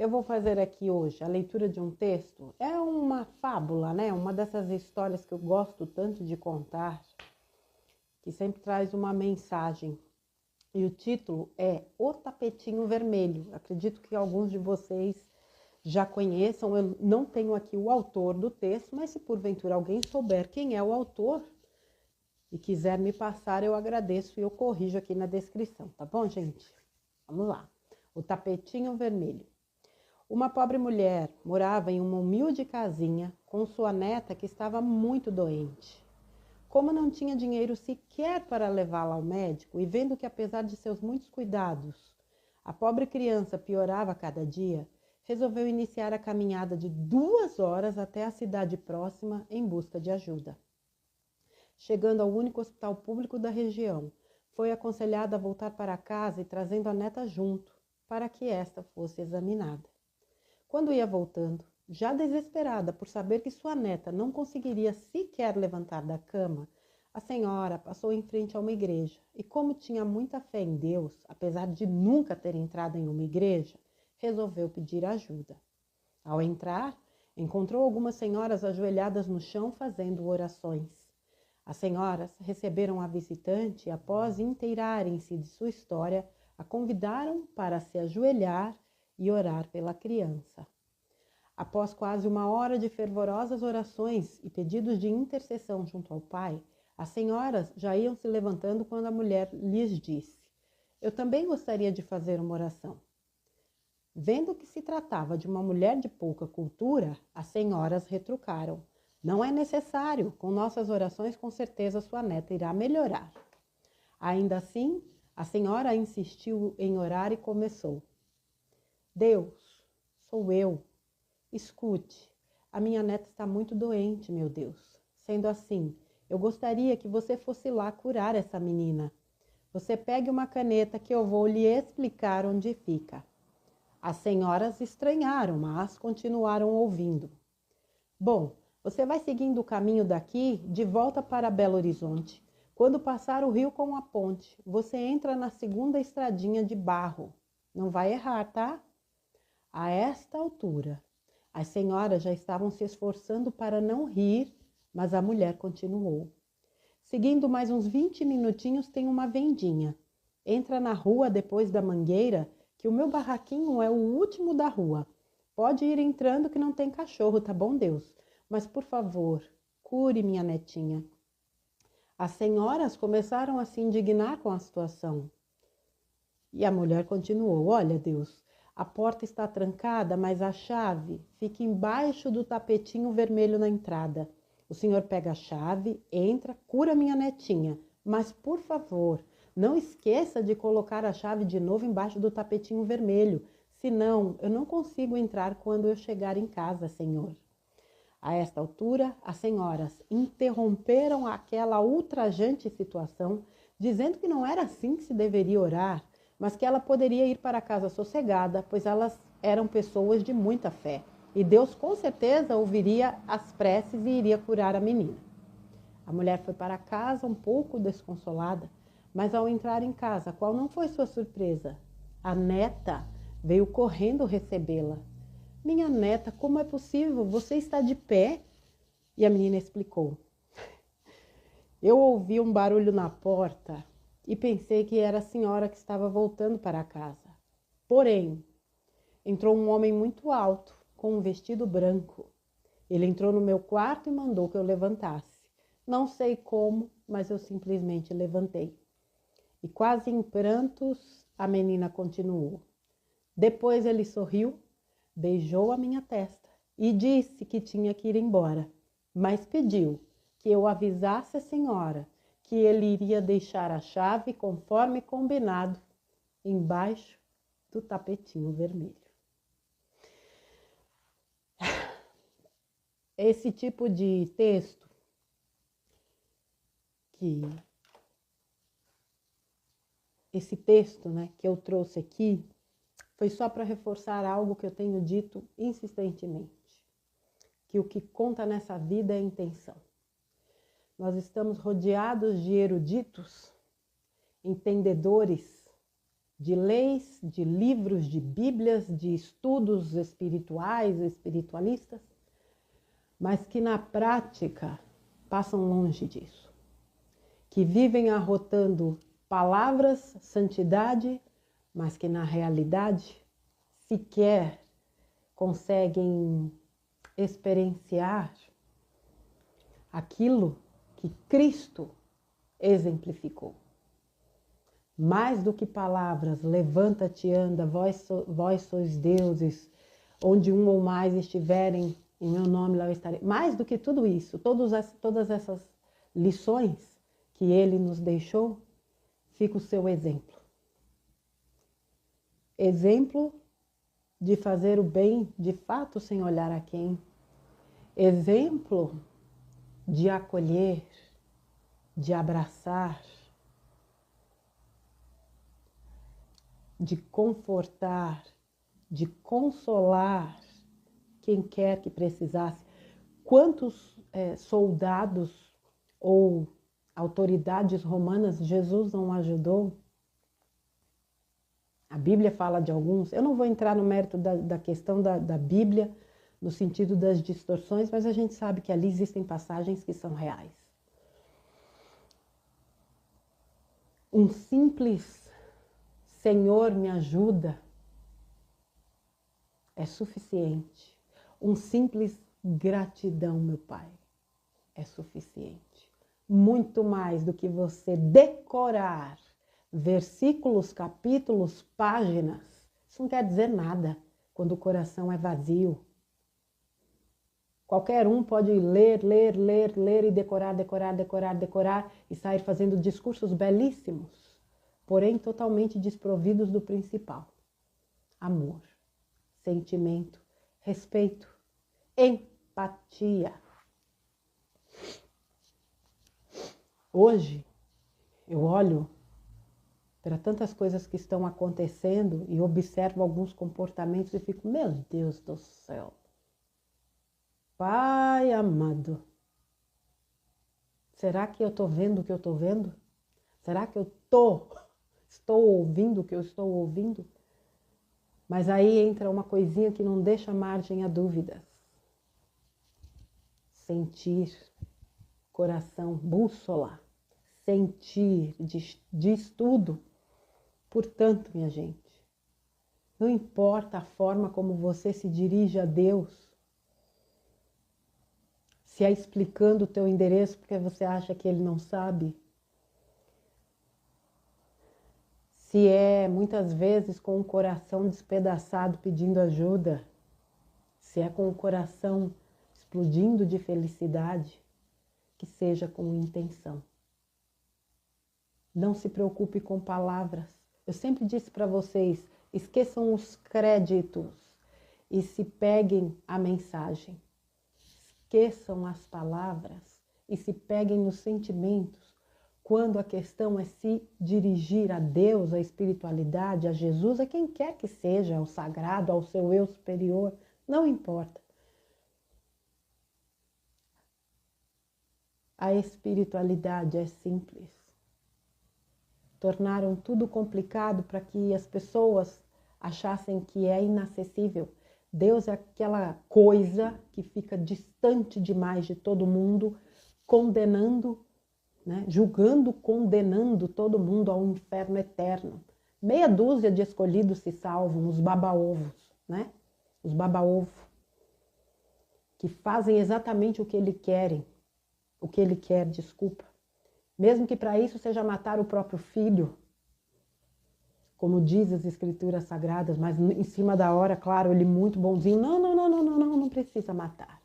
eu vou fazer aqui hoje a leitura de um texto. É uma fábula, né? Uma dessas histórias que eu gosto tanto de contar, que sempre traz uma mensagem. E o título é O Tapetinho Vermelho. Acredito que alguns de vocês já conheçam. Eu não tenho aqui o autor do texto, mas se porventura alguém souber quem é o autor e quiser me passar, eu agradeço e eu corrijo aqui na descrição, tá bom, gente? Vamos lá. O Tapetinho Vermelho. Uma pobre mulher morava em uma humilde casinha com sua neta que estava muito doente. Como não tinha dinheiro sequer para levá-la ao médico e vendo que apesar de seus muitos cuidados, a pobre criança piorava a cada dia, resolveu iniciar a caminhada de 2 horas até a cidade próxima em busca de ajuda. Chegando ao único hospital público da região, foi aconselhada a voltar para casa e trazendo a neta junto, para que esta fosse examinada. Quando ia voltando, já desesperada por saber que sua neta não conseguiria sequer levantar da cama, a senhora passou em frente a uma igreja e, como tinha muita fé em Deus, apesar de nunca ter entrado em uma igreja, resolveu pedir ajuda. Ao entrar, encontrou algumas senhoras ajoelhadas no chão fazendo orações. As senhoras receberam a visitante e, após inteirarem-se de sua história, a convidaram para se ajoelhar e orar pela criança. Após quase 1 hora de fervorosas orações e pedidos de intercessão junto ao pai, as senhoras já iam se levantando quando a mulher lhes disse: "Eu também gostaria de fazer uma oração." Vendo que se tratava de uma mulher de pouca cultura, as senhoras retrucaram: "Não é necessário, com nossas orações com certeza sua neta irá melhorar." Ainda assim, a senhora insistiu em orar e começou: "Deus, sou eu. Escute, a minha neta está muito doente, meu Deus. Sendo assim, eu gostaria que você fosse lá curar essa menina. Você pegue uma caneta que eu vou lhe explicar onde fica." As senhoras estranharam, mas continuaram ouvindo. "Bom, você vai seguindo o caminho daqui de volta para Belo Horizonte. Quando passar o rio com a ponte, você entra na segunda estradinha de barro. Não vai errar, tá?" A esta altura, as senhoras já estavam se esforçando para não rir, mas a mulher continuou: "Seguindo mais uns 20 minutinhos tem uma vendinha. Entra na rua depois da mangueira, que o meu barraquinho é o último da rua. Pode ir entrando que não tem cachorro, tá bom, Deus? Mas, por favor, cure minha netinha." As senhoras começaram a se indignar com a situação. E a mulher continuou: "Olha, Deus, a porta está trancada, mas a chave fica embaixo do tapetinho vermelho na entrada. O senhor pega a chave, entra, cura minha netinha. Mas, por favor, não esqueça de colocar a chave de novo embaixo do tapetinho vermelho. Senão, eu não consigo entrar quando eu chegar em casa, senhor." A esta altura, as senhoras interromperam aquela ultrajante situação, dizendo que não era assim que se deveria orar, mas que ela poderia ir para casa sossegada, pois elas eram pessoas de muita fé. E Deus com certeza ouviria as preces e iria curar a menina. A mulher foi para casa um pouco desconsolada, mas ao entrar em casa, qual não foi sua surpresa? A neta veio correndo recebê-la. "Minha neta, como é possível? Você está de pé?" E a menina explicou: "Eu ouvi um barulho na porta e pensei que era a senhora que estava voltando para casa. Porém, entrou um homem muito alto, com um vestido branco. Ele entrou no meu quarto e mandou que eu levantasse. Não sei como, mas eu simplesmente levantei." E quase em prantos, a menina continuou: "Depois ele sorriu, beijou a minha testa e disse que tinha que ir embora, mas pediu que eu avisasse a senhora que ele iria deixar a chave conforme combinado embaixo do tapetinho vermelho." Esse tipo de texto que eu trouxe aqui foi só para reforçar algo que eu tenho dito insistentemente, que o que conta nessa vida é a intenção. Nós estamos rodeados de eruditos, entendedores, de leis, de livros, de bíblias, de estudos espirituais, espiritualistas, mas que na prática passam longe disso, que vivem arrotando palavras, santidade, mas que na realidade sequer conseguem experienciar aquilo que Cristo exemplificou. Mais do que palavras, levanta-te, anda, vós sois deuses, onde um ou mais estiverem, em meu nome lá eu estarei. Mais do que tudo isso, todas essas lições que ele nos deixou, fica o seu exemplo. Exemplo de fazer o bem de fato sem olhar a quem. Exemplo de acolher, de abraçar, de confortar, de consolar quem quer que precisasse. Quantos soldados ou autoridades romanas Jesus não ajudou? A Bíblia fala de alguns. Eu não vou entrar no mérito da questão da Bíblia, no sentido das distorções, mas a gente sabe que ali existem passagens que são reais. Um simples Senhor, me ajuda é suficiente. Um simples gratidão, meu Pai, é suficiente. Muito mais do que você decorar versículos, capítulos, páginas. Isso não quer dizer nada quando o coração é vazio. Qualquer um pode ler e decorar e sair fazendo discursos belíssimos, porém totalmente desprovidos do principal: amor, sentimento, respeito, empatia. Hoje, eu olho para tantas coisas que estão acontecendo e observo alguns comportamentos e fico, meu Deus do céu, Pai amado, será que eu estou vendo o que eu estou vendo? Será que eu estou ouvindo o que eu estou ouvindo? Mas aí entra uma coisinha que não deixa margem a dúvidas. Sentir, coração, bússola, sentir, diz tudo. Portanto, minha gente, não importa a forma como você se dirige a Deus, se é explicando o teu endereço porque você acha que Ele não sabe, se é muitas vezes com o coração despedaçado pedindo ajuda, se é com o coração explodindo de felicidade, que seja com intenção. Não se preocupe com palavras. Eu sempre disse para vocês, esqueçam os créditos e se peguem a mensagem. Esqueçam as palavras e se peguem nos sentimentos. Quando a questão é se dirigir a Deus, à espiritualidade, a Jesus, a quem quer que seja, ao sagrado, ao seu eu superior, não importa. A espiritualidade é simples. Tornaram tudo complicado para que as pessoas achassem que é inacessível. Deus é aquela coisa que fica distante demais de todo mundo, condenando, né? Julgando, condenando todo mundo ao inferno eterno. Meia dúzia de escolhidos se salvam, os baba-ovos, né? Os baba-ovo, que fazem exatamente o que ele quer, desculpa. Mesmo que para isso seja matar o próprio filho, como diz as escrituras sagradas, mas em cima da hora, claro, ele muito bonzinho, não precisa matar.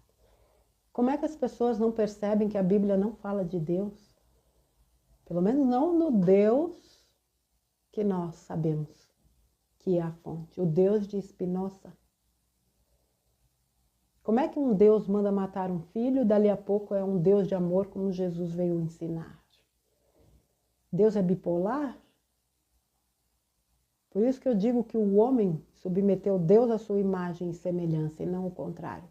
Como é que as pessoas não percebem que a Bíblia não fala de Deus? Pelo menos não no Deus que nós sabemos que é a fonte, o Deus de Spinoza. Como é que um Deus manda matar um filho e dali a pouco é um Deus de amor como Jesus veio ensinar? Deus é bipolar? Por isso que eu digo que o homem submeteu Deus à sua imagem e semelhança e não o contrário.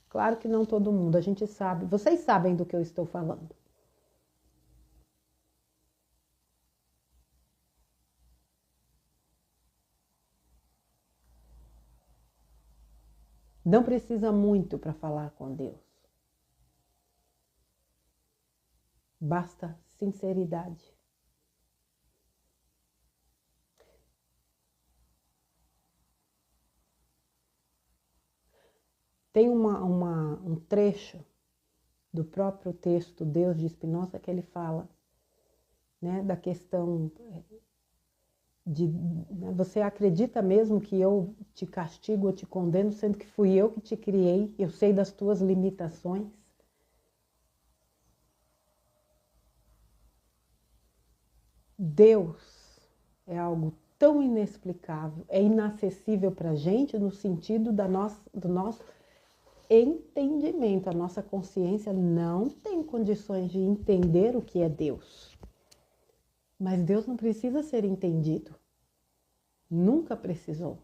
Claro que não todo mundo, a gente sabe, vocês sabem do que eu estou falando. Não precisa muito para falar com Deus. Basta sinceridade. Tem um trecho do próprio texto Deus de Spinoza que ele fala, né, da questão de você acredita mesmo que eu te castigo ou te condeno, sendo que fui eu que te criei, eu sei das tuas limitações. Deus é algo tão inexplicável, é inacessível para a gente no sentido do nosso entendimento. A nossa consciência não tem condições de entender o que é Deus. Mas Deus não precisa ser entendido. Nunca precisou.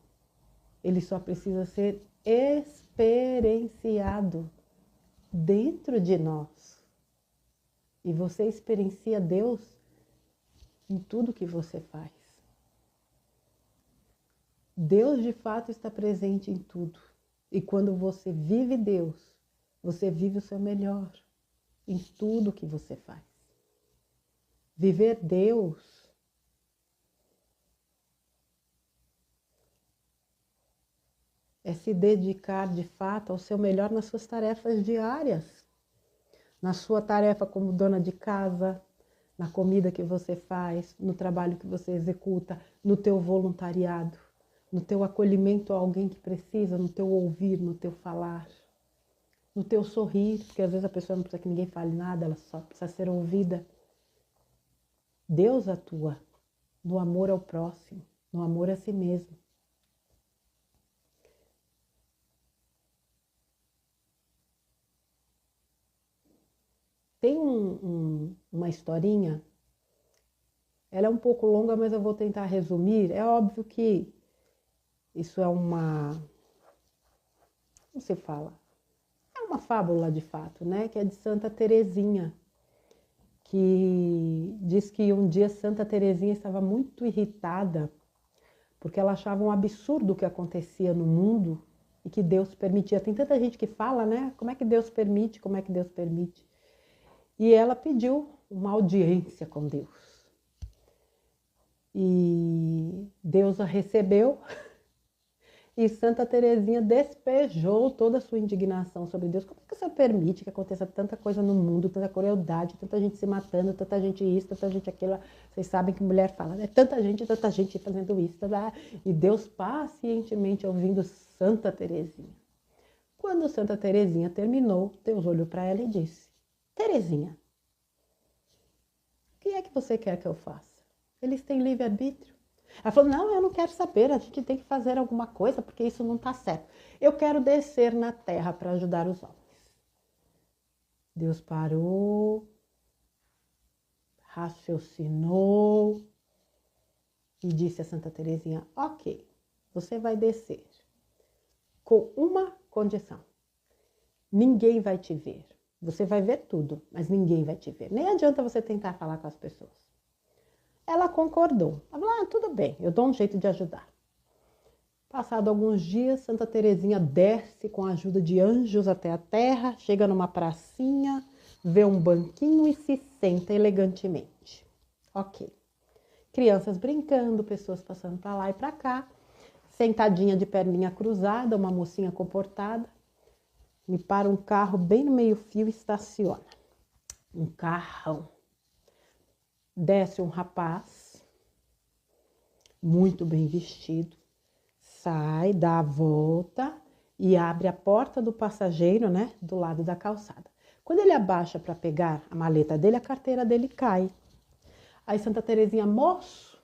Ele só precisa ser experienciado dentro de nós. E você experiencia Deus em tudo que você faz. Deus de fato está presente em tudo. E quando você vive Deus, você vive o seu melhor em tudo que você faz. Viver Deus é se dedicar de fato ao seu melhor nas suas tarefas diárias. Na sua tarefa como dona de casa, na comida que você faz, no trabalho que você executa, no teu voluntariado, no teu acolhimento a alguém que precisa, no teu ouvir, no teu falar, no teu sorrir, porque às vezes a pessoa não precisa que ninguém fale nada, ela só precisa ser ouvida. Deus atua no amor ao próximo, no amor a si mesmo. Tem uma historinha, ela é um pouco longa, mas eu vou tentar resumir. É óbvio que isso é como se fala? É uma fábula de fato, né? Que é de Santa Teresinha, que diz que um dia Santa Teresinha estava muito irritada porque ela achava um absurdo o que acontecia no mundo e que Deus permitia. Tem tanta gente que fala, né? Como é que Deus permite? Como é que Deus permite? E ela pediu uma audiência com Deus. E Deus a recebeu e Santa Teresinha despejou toda a sua indignação sobre Deus. Como é que o Senhor permite que aconteça tanta coisa no mundo, tanta crueldade, tanta gente se matando, tanta gente isso, tanta gente aquilo? Vocês sabem que mulher fala, né? Tanta gente fazendo isso. E Deus pacientemente ouvindo Santa Teresinha. Quando Santa Teresinha terminou, Deus olhou para ela e disse: Teresinha, o que é que você quer que eu faça? Eles têm livre-arbítrio. Ela falou, não, eu não quero saber, a gente tem que fazer alguma coisa, porque isso não está certo. Eu quero descer na terra para ajudar os homens. Deus parou, raciocinou e disse a Santa Teresinha, ok, você vai descer com uma condição. Ninguém vai te ver. Você vai ver tudo, mas ninguém vai te ver. Nem adianta você tentar falar com as pessoas. Ela concordou. Ela falou, tudo bem, eu dou um jeito de ajudar. Passado alguns dias, Santa Teresinha desce com a ajuda de anjos até a terra, chega numa pracinha, vê um banquinho e se senta elegantemente. Ok. Crianças brincando, pessoas passando para lá e para cá, sentadinha de perninha cruzada, uma mocinha comportada. Me para um carro bem no meio-fio e estaciona. Um carrão. Desce um rapaz, muito bem vestido, sai, dá a volta e abre a porta do passageiro, né, do lado da calçada. Quando ele abaixa para pegar a maleta dele, a carteira dele cai. Aí Santa Teresinha, moço,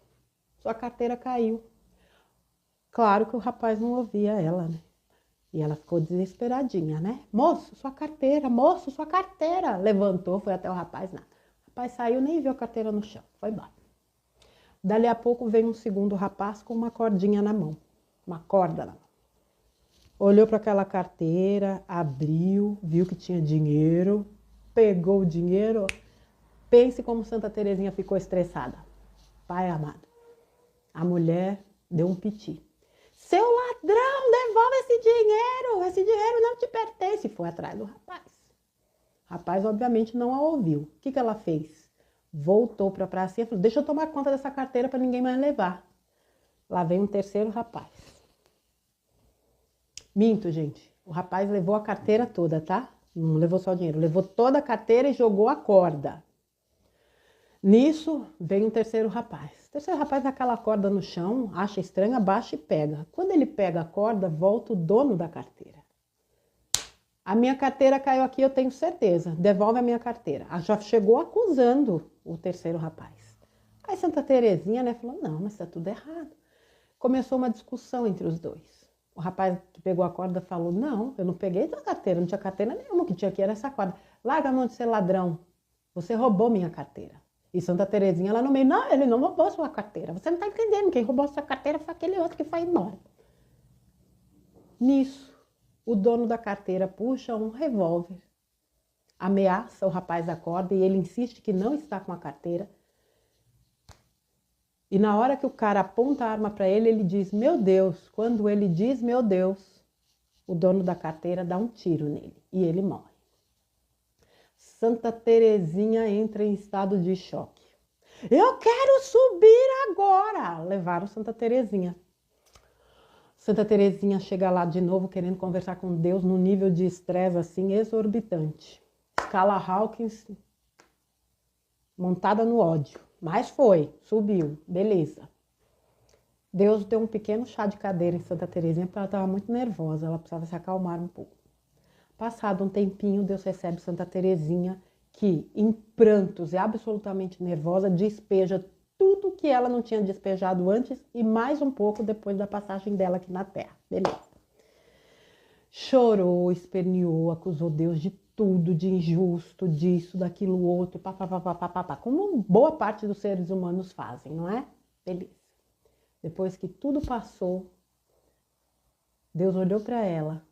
sua carteira caiu. Claro que o rapaz não ouvia ela, né? E ela ficou desesperadinha, né? Moço, sua carteira, moço, sua carteira. Levantou, foi até o rapaz, nada. O rapaz saiu, nem viu a carteira no chão, foi embora. Dali a pouco vem um segundo rapaz com uma cordinha na mão, uma corda na mão. Olhou para aquela carteira, abriu, viu que tinha dinheiro, pegou o dinheiro. Pense como Santa Teresinha ficou estressada. Pai amado, a mulher deu um piti. Seu ladrão, devolve esse dinheiro, esse dinheiro não te pertence. Foi atrás do rapaz. O rapaz, obviamente, não a ouviu. O que ela fez? Voltou para a praça e falou, deixa eu tomar conta dessa carteira para ninguém mais levar. Lá vem um terceiro rapaz. Minto, gente. O rapaz levou a carteira toda, tá? Não levou só o dinheiro. Levou toda a carteira e jogou a corda. Nisso, vem um terceiro rapaz. O terceiro rapaz dá aquela corda no chão, acha estranho, abaixa e pega. Quando ele pega a corda, volta o dono da carteira. A minha carteira caiu aqui, eu tenho certeza. Devolve a minha carteira. Já chegou acusando o terceiro rapaz. Aí Santa Terezinha, né, falou, não, mas tá tudo errado. Começou uma discussão entre os dois. O rapaz que pegou a corda falou, não, eu não peguei tua carteira, não tinha carteira nenhuma, o que tinha aqui era essa corda. Larga a mão de ser ladrão, você roubou minha carteira. E Santa Terezinha lá no meio, não, ele não roubou sua carteira, você não tá entendendo, quem roubou sua carteira foi aquele outro que foi embora. Nisso, o dono da carteira puxa um revólver, ameaça o rapaz da corda e ele insiste que não está com a carteira. E na hora que o cara aponta a arma para ele, ele diz, meu Deus. Quando ele diz, meu Deus, o dono da carteira dá um tiro nele e ele morre. Santa Terezinha entra em estado de choque. Eu quero subir agora! Levaram Santa Terezinha. Santa Terezinha chega lá de novo querendo conversar com Deus num nível de estresse assim exorbitante. Escala Hawkins montada no ódio. Mas foi, subiu, beleza. Deus deu um pequeno chá de cadeira em Santa Terezinha porque ela estava muito nervosa, ela precisava se acalmar um pouco. Passado um tempinho, Deus recebe Santa Terezinha, que em prantos e absolutamente nervosa, despeja tudo que ela não tinha despejado antes e mais um pouco depois da passagem dela aqui na Terra. Beleza. Chorou, esperneou, acusou Deus de tudo, de injusto, disso, daquilo, outro, papapá, como boa parte dos seres humanos fazem, não é? Beleza. Depois que tudo passou, Deus olhou para ela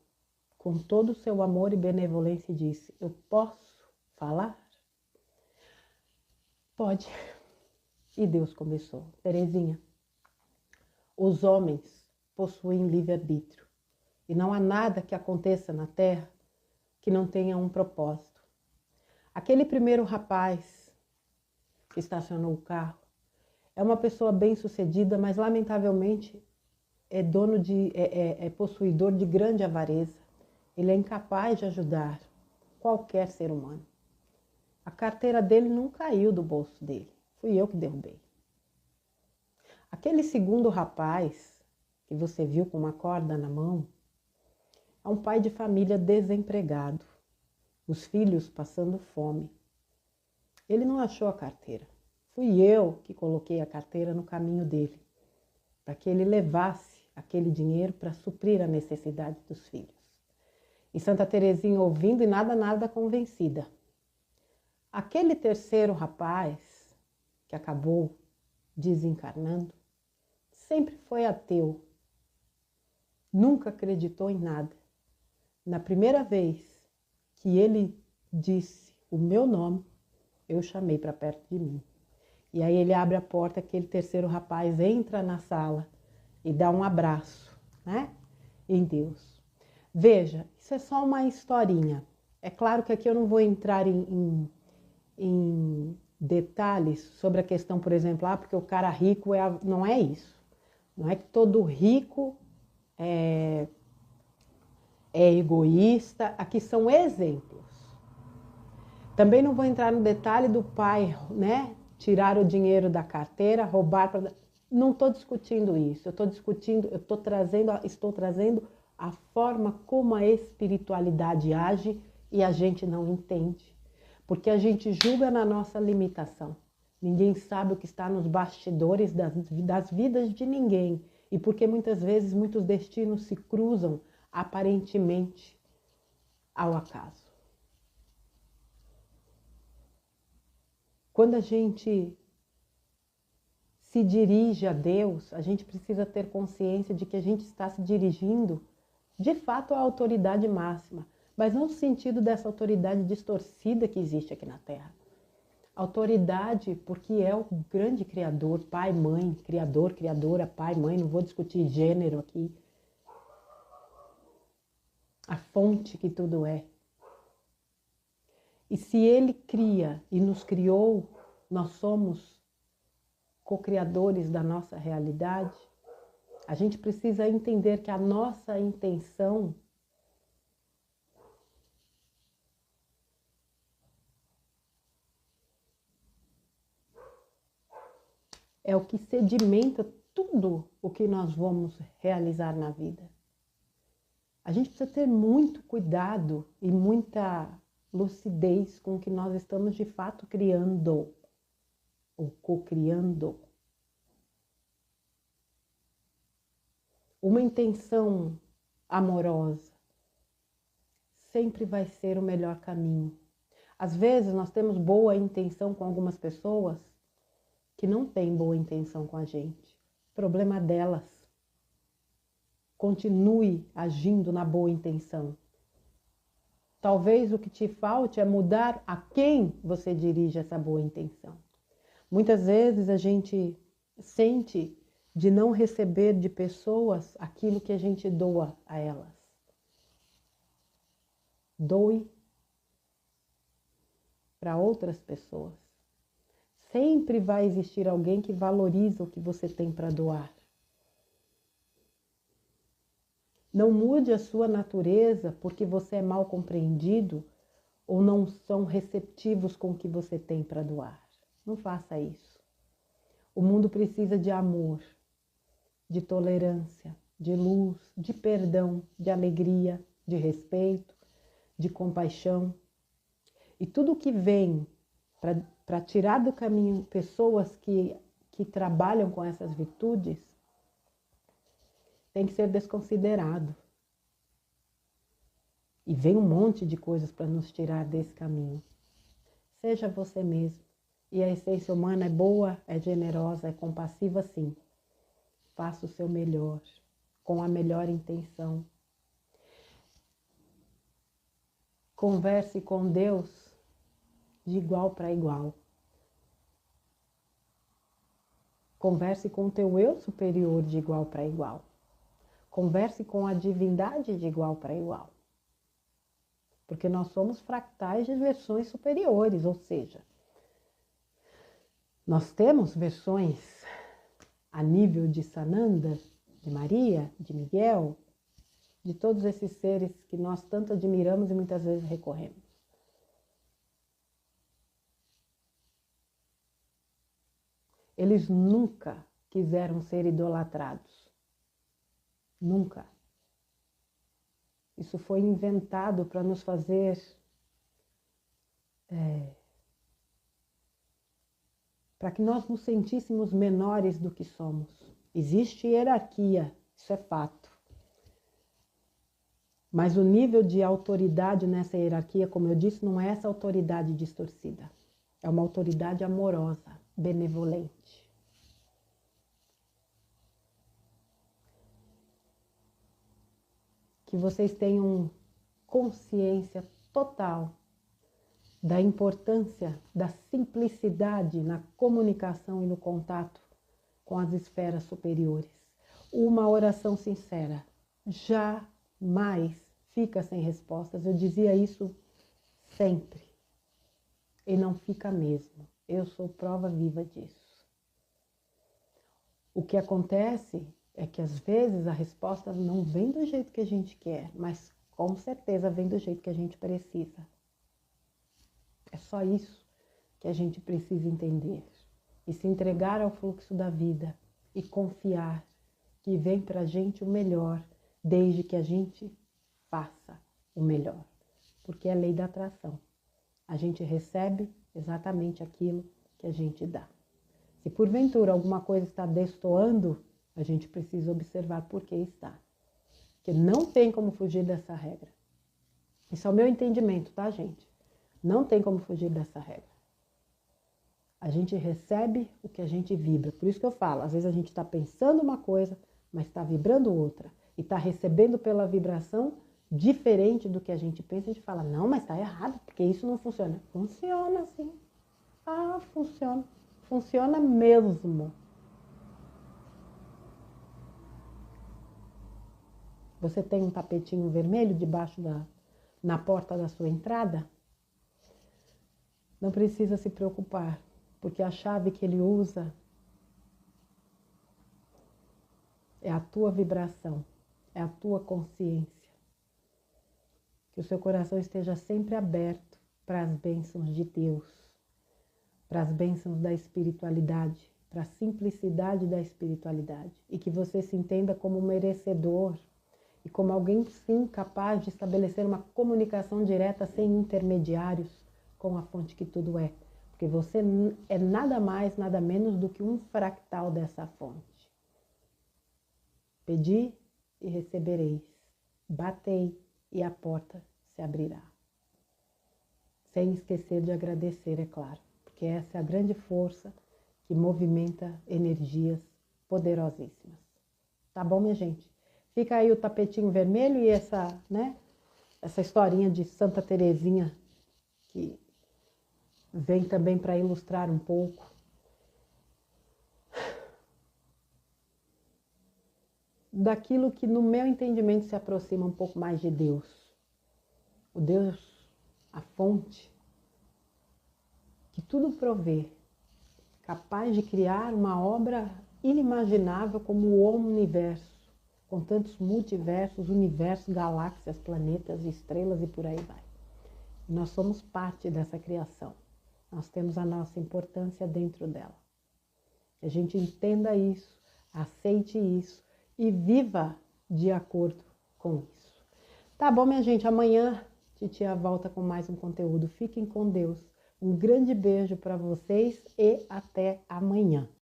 com todo o seu amor e benevolência e disse, eu posso falar? Pode. E Deus começou. Terezinha, os homens possuem livre-arbítrio e não há nada que aconteça na Terra que não tenha um propósito. Aquele primeiro rapaz que estacionou o carro é uma pessoa bem-sucedida, mas lamentavelmente é possuidor de grande avareza. Ele é incapaz de ajudar qualquer ser humano. A carteira dele não caiu do bolso dele. Fui eu que derrubei. Aquele segundo rapaz que você viu com uma corda na mão é um pai de família desempregado. Os filhos passando fome. Ele não achou a carteira. Fui eu que coloquei a carteira no caminho dele, para que ele levasse aquele dinheiro para suprir a necessidade dos filhos. E Santa Terezinha ouvindo e nada convencida. Aquele terceiro rapaz, que acabou desencarnando, sempre foi ateu. Nunca acreditou em nada. Na primeira vez que ele disse o meu nome, eu chamei para perto de mim. E aí ele abre a porta, aquele terceiro rapaz entra na sala e dá um abraço, né? Em Deus. Veja, isso é só uma historinha. É claro que aqui eu não vou entrar em detalhes sobre a questão, por exemplo, porque o cara rico não é isso. Não é que todo rico é egoísta. Aqui são exemplos. Também não vou entrar no detalhe do pai, né? Tirar o dinheiro da carteira, roubar. Não estou discutindo isso. Estou trazendo a forma como a espiritualidade age e a gente não entende. Porque a gente julga na nossa limitação. Ninguém sabe o que está nos bastidores das vidas de ninguém. E porque muitas vezes muitos destinos se cruzam aparentemente ao acaso. Quando a gente se dirige a Deus, a gente precisa ter consciência de que a gente está se dirigindo, de fato, à autoridade máxima, mas não no sentido dessa autoridade distorcida que existe aqui na Terra. Autoridade porque é o grande criador, pai, mãe, criador, criadora, pai, mãe, não vou discutir gênero aqui. a fonte que tudo é. E se Ele cria e nos criou, nós somos co-criadores da nossa realidade, a gente precisa entender que a nossa intenção é o que sedimenta tudo o que nós vamos realizar na vida. A gente precisa ter muito cuidado e muita lucidez com o que nós estamos de fato criando ou co-criando. Uma intenção amorosa sempre vai ser o melhor caminho. Às vezes nós temos boa intenção com algumas pessoas que não têm boa intenção com a gente. Problema delas. Continue agindo na boa intenção. Talvez o que te falte é mudar a quem você dirige essa boa intenção. Muitas vezes a gente sente de não receber de pessoas aquilo que a gente doa a elas. Doe para outras pessoas. Sempre vai existir alguém que valoriza o que você tem para doar. Não mude a sua natureza porque você é mal compreendido ou não são receptivos com o que você tem para doar. Não faça isso. O mundo precisa de amor, de tolerância, de luz, de perdão, de alegria, de respeito, de compaixão. E tudo que vem para tirar do caminho pessoas que trabalham com essas virtudes tem que ser desconsiderado. E vem um monte de coisas para nos tirar desse caminho. Seja você mesmo. E a essência humana é boa, é generosa, é compassiva, sim. Faça o seu melhor, com a melhor intenção. Converse com Deus de igual para igual. Converse com o teu eu superior de igual para igual. Converse com a divindade de igual para igual. Porque nós somos fractais de versões superiores, ou seja, nós temos versões a nível de Sananda, de Maria, de Miguel, de todos esses seres que nós tanto admiramos e muitas vezes recorremos. Eles nunca quiseram ser idolatrados. Nunca. Isso foi inventado para nos fazer para que nós nos sentíssemos menores do que somos. Existe hierarquia, isso é fato. Mas o nível de autoridade nessa hierarquia, como eu disse, não é essa autoridade distorcida. É uma autoridade amorosa, benevolente. Que vocês tenham consciência total da importância da simplicidade na comunicação e no contato com as esferas superiores. Uma oração sincera jamais fica sem respostas. Eu dizia isso sempre. E não fica mesmo. Eu sou prova viva disso. O que acontece é que às vezes a resposta não vem do jeito que a gente quer, mas com certeza vem do jeito que a gente precisa. É só isso que a gente precisa entender. E se entregar ao fluxo da vida e confiar que vem para a gente o melhor, desde que a gente faça o melhor. Porque é a lei da atração. A gente recebe exatamente aquilo que a gente dá. Se porventura alguma coisa está destoando, a gente precisa observar por que está. Porque não tem como fugir dessa regra. Isso é o meu entendimento, tá, gente? Não tem como fugir dessa regra. A gente recebe o que a gente vibra. Por isso que eu falo, às vezes a gente está pensando uma coisa, mas está vibrando outra. E está recebendo pela vibração diferente do que a gente pensa. A gente fala, não, mas está errado, porque isso não funciona. Funciona sim. Ah, funciona. Funciona mesmo. Você tem um tapetinho vermelho debaixo na porta da sua entrada? Não precisa se preocupar, porque a chave que ele usa é a tua vibração, é a tua consciência. Que o seu coração esteja sempre aberto para as bênçãos de Deus, para as bênçãos da espiritualidade, para a simplicidade da espiritualidade. E que você se entenda como merecedor e como alguém, sim, capaz de estabelecer uma comunicação direta sem intermediários com a fonte que tudo é. Porque você é nada mais, nada menos do que um fractal dessa fonte. Pedi e recebereis. Batei e a porta se abrirá. Sem esquecer de agradecer, é claro. Porque essa é a grande força que movimenta energias poderosíssimas. Tá bom, minha gente? Fica aí o tapetinho vermelho e essa historinha de Santa Teresinha, que vem também para ilustrar um pouco. Daquilo que no meu entendimento se aproxima um pouco mais de Deus. O Deus, a fonte, que tudo provê, capaz de criar uma obra inimaginável como o universo, com tantos multiversos, universos, galáxias, planetas, estrelas e por aí vai. Nós somos parte dessa criação. Nós temos a nossa importância dentro dela. Que a gente entenda isso, aceite isso e viva de acordo com isso. Tá bom, minha gente? Amanhã Titia volta com mais um conteúdo. Fiquem com Deus. Um grande beijo para vocês e até amanhã.